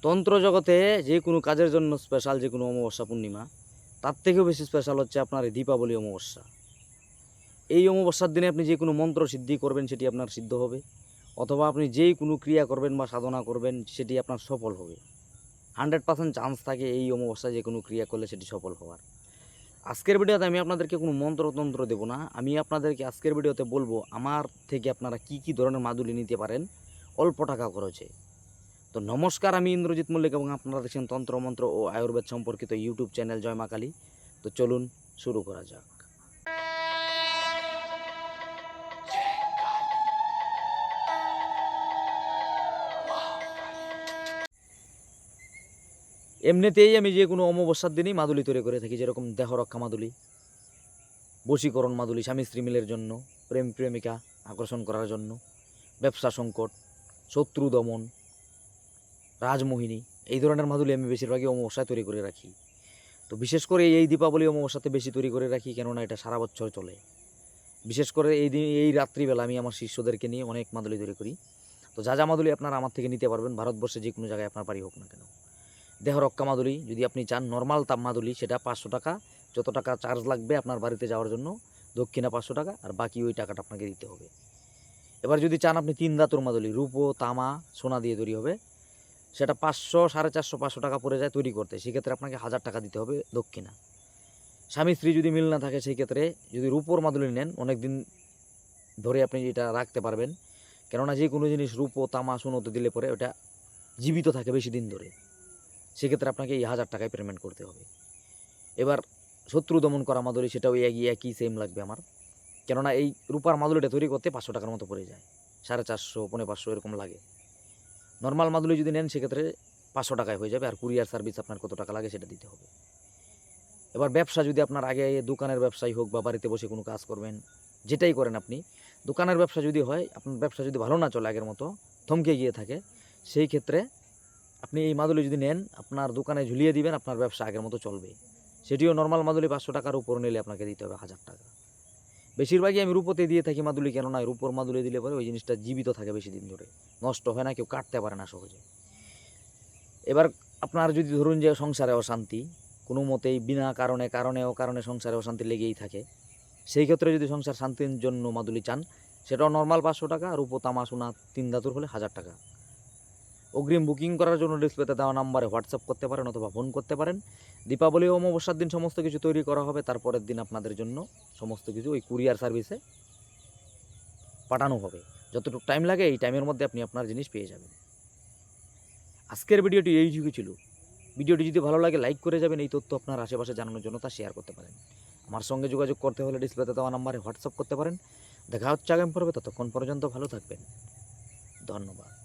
তন্ত্র জগতে যে কোনো কাজের জন্য স্পেশাল যে কোনো অমাবস্যা পূর্ণিমা, তার থেকেও বেশি স্পেশাল হচ্ছে আপনার এই দীপাবলি অমাবস্যা। এই অমাবস্যার দিনে আপনি যে কোনো মন্ত্র সিদ্ধি করবেন সেটি আপনার সিদ্ধ হবে, অথবা আপনি যেই কোনো ক্রিয়া করবেন বা সাধনা করবেন সেটি আপনার সফল হবে। 100% চান্স থাকে এই অমাবস্যায় যে কোনো ক্রিয়া করলে সেটি সফল হওয়ার। আজকের ভিডিওতে আমি আপনাদেরকে কোনো মন্ত্রতন্ত্র দেবো না, আমি আপনাদেরকে আজকের ভিডিওতে বলবো আমার থেকে আপনারা কি কি ধরনের মাদুলি নিতে পারেন অল্প টাকা খরচে। তো নমস্কার, আমি ইন্দ্রজিৎ মল্লিক এবং আপনারা দেখছেন তন্ত্রমন্ত্র ও আয়ুর্বেদ সম্পর্কিত ইউটিউব চ্যানেল জয় মা কালী। তো চলুন শুরু করা যাক। এমনিতেই আমি যে কোনো অমাবস্যার দিনই মাদুলি তৈরি করে থাকি, যেরকম দেহরক্ষা মাদুলি, বশীকরণ মাদুলি স্বামী স্ত্রী মিলের জন্য, প্রেম প্রেমিকা আকর্ষণ করার জন্য, ব্যবসা সংকট, শত্রু দমন, রাজমোহিনী, এই ধরনের মাদুলি আমি বেশিরভাগই অমাবস্যায় তৈরি করে রাখি। তো বিশেষ করে এই দীপাবলি অমাবস্যাতে বেশি তৈরি করে রাখি, কেননা এটা সারা বছর চলে। বিশেষ করে এই রাত্রিবেলা আমি আমার শিষ্যদেরকে নিয়ে অনেক মাদুলি তৈরি করি। তো যা মাদুলি আপনারা আমার থেকে নিতে পারবেন, ভারতবর্ষে যে কোনো জায়গায় আপনার বাড়ি হোক না কেন। দেহরক্ষা মাদুলি যদি আপনি চান, নর্মাল তাপ মাদুলি সেটা 500 টাকা, যত টাকা চার্জ লাগবে আপনার বাড়িতে যাওয়ার জন্য, দক্ষিণা 500 টাকা, আর বাকি ওই টাকাটা আপনাকে দিতে হবে। এবার যদি চান আপনি 3 ধাতুর মাদুলি, রূপো তামা সোনা দিয়ে তৈরি হবে, সেটা 500, 450, 500 টাকা পড়ে যায় তৈরি করতে, সেক্ষেত্রে আপনাকে 1000 টাকা দিতে হবে দক্ষিণা। স্বামী স্ত্রী যদি মিল না থাকে সেই ক্ষেত্রে যদি রূপোর মাদুলি নেন, অনেক দিন ধরে আপনি এটা রাখতে পারবেন, কেননা যে কোনো জিনিস রূপো তামা সোনাতে দিলে পরে ওটা জীবিত থাকে বেশি দিন ধরে, সেক্ষেত্রে আপনাকে এই 1000 টাকায় পেমেন্ট করতে হবে। এবার শত্রু দমন করা মাদুলি, সেটাও একই সেম লাগবে আমার, কেননা এই রূপার মাদুলিটা তৈরি করতে 500 টাকার মতো পড়ে যায়, 450, 550 এরকম লাগে। নর্মাল মাদুলি যদি নেন সেক্ষেত্রে 500 টাকায় হয়ে যাবে, আর কুরিয়ার সার্ভিস আপনার কত টাকা লাগে সেটা দিতে হবে। এবার ব্যবসা যদি আপনার আগে দোকানের ব্যবসায়ী হোক বা বাড়িতে বসে কোনো কাজ করবেন, যেটাই করেন আপনি, দোকানের ব্যবসা যদি হয়, আপনার ব্যবসা যদি ভালো না চলে, আগের মতো থমকে গিয়ে থাকে, সেই ক্ষেত্রে আপনি এই মাদুলি যদি নেন, আপনার দোকানে ঝুলিয়ে দিবেন, আপনার ব্যবসা আগের মতো চলবে। সেটিও নর্মাল মাদুলি 500 টাকার উপর নিলে আপনাকে দিতে হবে 1000 টাকা। বেশিরভাগই আমি রূপোতে দিয়ে থাকি মাদুলি, কেননা রূপোর মাদুলি দিলে পরে ওই জিনিসটা জীবিত থাকে বেশি দিন ধরে, নষ্ট হয় না, কেউ কাটতে পারে না সহজে। এবার আপনার যদি ধরুন যে সংসারে অশান্তি, কোনো মতেই বিনা কারণে সংসারে অশান্তি লেগেই থাকে, সেই ক্ষেত্রে যদি সংসার শান্তির জন্য মাদুলি চান, সেটাও নর্মাল 500 টাকা, রূপো তামা সোনা 3 ধাতুর হলে 1000 টাকা। অগ্রিম বুকিং করার জন্য ডিসপ্লেতে দেওয়া নাম্বারে হোয়াটসঅ্যাপ করতে পারেন অথবা ফোন করতে পারেন। দীপাবলি ও অমাবস্যার দিন সমস্ত কিছু তৈরি করা হবে, তারপরের দিন আপনাদের জন্য সমস্ত কিছু ওই কুরিয়ার সার্ভিসে পাঠানো হবে। যতটুকু টাইম লাগে এই টাইমের মধ্যে আপনি আপনার জিনিস পেয়ে যাবেন। আজকের ভিডিওটি এইটুকু ছিল। ভিডিওটি যদি ভালো লাগে লাইক করে যাবেন, এই তথ্য আপনার আশেপাশে জানানোর জন্য তা শেয়ার করতে পারেন। আমার সঙ্গে যোগাযোগ করতে হলে ডিসপ্লেতে দেওয়া নাম্বারে হোয়াটসঅ্যাপ করতে পারেন। দেখা হচ্ছে আগামী পর্বে, ততক্ষণ পর্যন্ত ভালো থাকবেন। ধন্যবাদ।